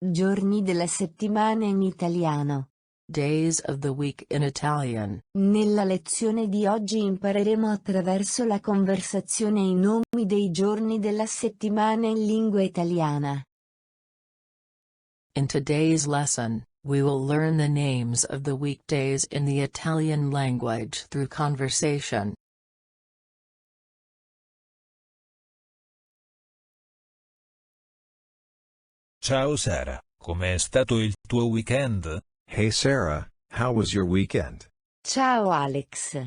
Giorni della settimana in italiano. Days of the week in Italian. Nella lezione di oggi impareremo attraverso la conversazione i nomi dei giorni della settimana in lingua italiana. In today's lesson, we will learn the names of the weekdays in the Italian language through conversation. Ciao Sara, com'è stato il tuo weekend? Hey Sarah, how was your weekend? Ciao Alex.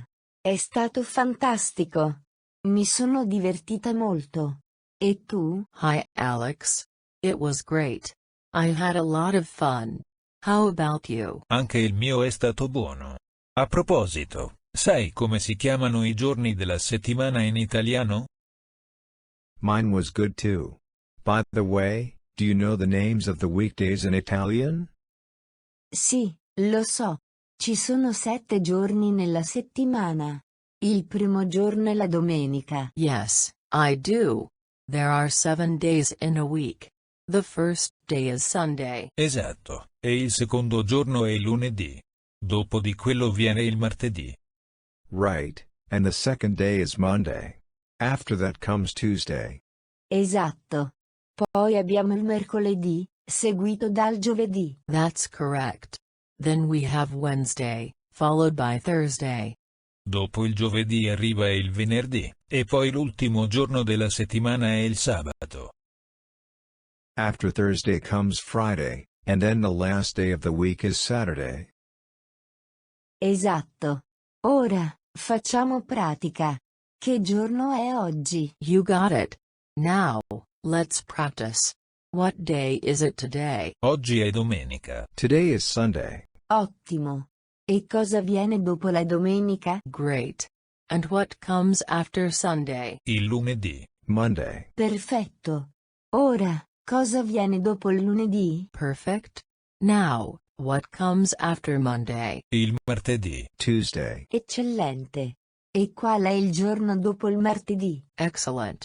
È stato fantastico. Mi sono divertita molto. E tu? Hi Alex. It was great. I had a lot of fun. How about you? Anche il mio è stato buono. A proposito, sai come si chiamano i giorni della settimana in italiano? Mine was good too. By the way, do you know the names of the weekdays in Italian? Sì, lo so. Ci sono 7 giorni nella settimana. Il primo giorno è la domenica. Yes, I do. There are 7 days in a week. The first day is Sunday. Esatto, e il secondo giorno è il lunedì. Dopo di quello viene il martedì. Right, and the second day is Monday. After that comes Tuesday. Esatto. Poi abbiamo il mercoledì, seguito dal giovedì. That's correct. Then we have Wednesday, followed by Thursday. Dopo il giovedì arriva il venerdì, e poi l'ultimo giorno della settimana è il sabato. After Thursday comes Friday, and then the last day of the week is Saturday. Esatto. Ora, facciamo pratica. Che giorno è oggi? You got it. Now, let's practice. What day is it today? Oggi è domenica. Today is Sunday. Ottimo. E cosa viene dopo la domenica? Great. And what comes after Sunday? Il lunedì. Monday. Perfetto. Ora, cosa viene dopo il lunedì? Perfect. Now, what comes after Monday? Il martedì. Tuesday. Eccellente. E qual è il giorno dopo il martedì? Excellent.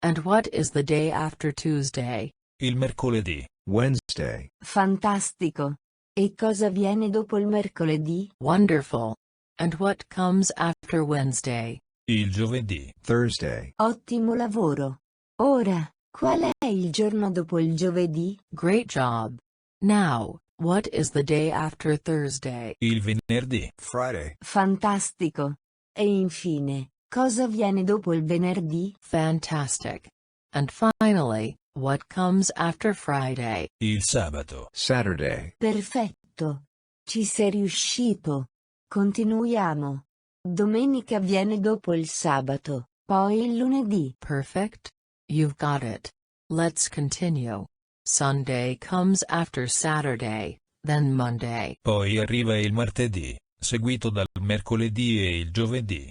And what is the day after Tuesday? Il mercoledì. Wednesday. Fantastico. E cosa viene dopo il mercoledì? Wonderful. And what comes after Wednesday? Il giovedì. Thursday. Ottimo lavoro. Ora, qual è il giorno dopo il giovedì? Great job. Now, what is the day after Thursday? Il venerdì. Friday. Fantastico. E infine, cosa viene dopo il venerdì? Fantastic. And finally, what comes after Friday? Il sabato. Saturday. Perfetto. Ci sei riuscito. Continuiamo. Domenica viene dopo il sabato, poi il lunedì. Perfect. You've got it. Let's continue. Sunday comes after Saturday, then Monday. Poi arriva il martedì, seguito dal mercoledì e il giovedì.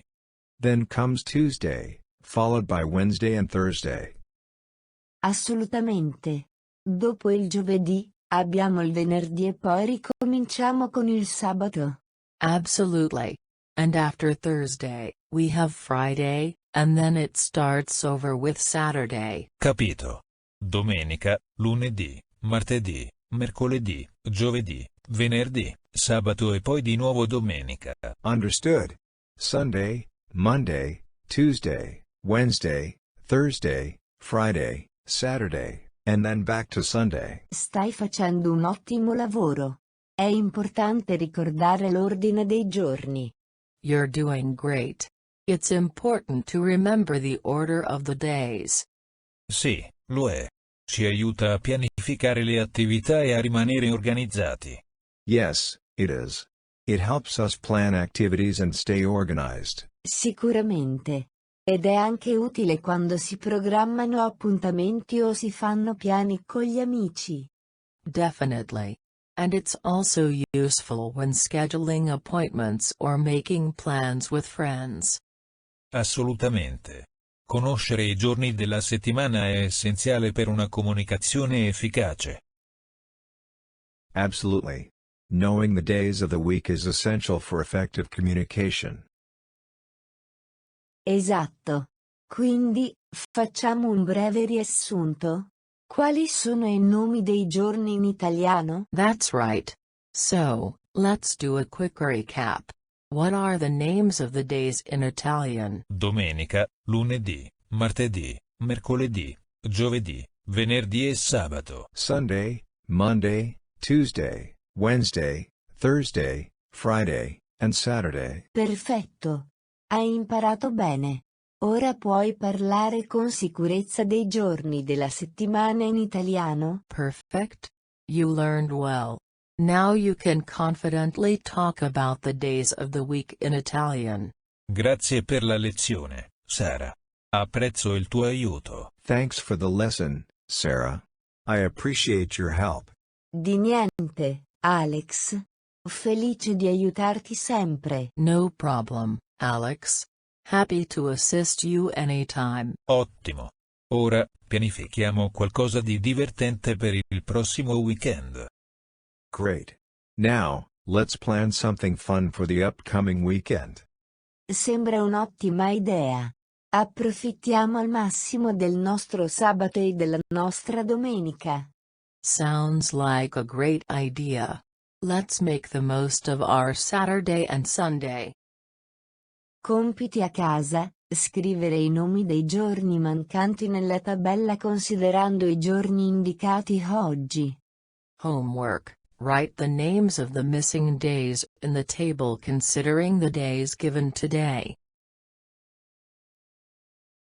Then comes Tuesday, followed by Wednesday and Thursday. Assolutamente. Dopo il giovedì, abbiamo il venerdì e poi ricominciamo con il sabato. Absolutely. And after Thursday, we have Friday, and then it starts over with Saturday. Capito. Domenica, lunedì, martedì, mercoledì, giovedì, venerdì, sabato e poi di nuovo domenica. Understood. Sunday, Monday, Tuesday, Wednesday, Thursday, Friday, Saturday, and then back to Sunday. Stai facendo un ottimo lavoro. È importante ricordare l'ordine dei giorni. You're doing great. It's important to remember the order of the days. Sì, lo è. Ci aiuta a pianificare le attività e a rimanere organizzati. Yes, it is. It helps us plan activities and stay organized. Sicuramente. Ed è anche utile quando si programmano appuntamenti o si fanno piani con gli amici. Definitely. And it's also useful when scheduling appointments or making plans with friends. Assolutamente. Conoscere i giorni della settimana è essenziale per una comunicazione efficace. Absolutely. Knowing the days of the week is essential for effective communication. Esatto. Quindi, facciamo un breve riassunto? Quali sono i nomi dei giorni in italiano? That's right. So, let's do a quick recap. What are the names of the days in Italian? Domenica, lunedì, martedì, mercoledì, giovedì, venerdì e sabato. Sunday, Monday, Tuesday, Wednesday, Thursday, Friday, and Saturday. Perfetto. Hai imparato bene. Ora puoi parlare con sicurezza dei giorni della settimana in italiano? Perfect. You learned well. Now you can confidently talk about the days of the week in Italian. Grazie per la lezione, Sara. Apprezzo il tuo aiuto. Thanks for the lesson, Sarah. I appreciate your help. Di niente, Alex. Felice di aiutarti sempre. No problem, Alex. Happy to assist you anytime. Ottimo. Ora, pianifichiamo qualcosa di divertente per il prossimo weekend. Great. Now, let's plan something fun for the upcoming weekend. Sembra un'ottima idea. Approfittiamo al massimo del nostro sabato e della nostra domenica. Sounds like a great idea. Let's make the most of our Saturday and Sunday. Compiti a casa: scrivere i nomi dei giorni mancanti nella tabella considerando i giorni indicati oggi. Homework: write the names of the missing days in the table considering the days given today.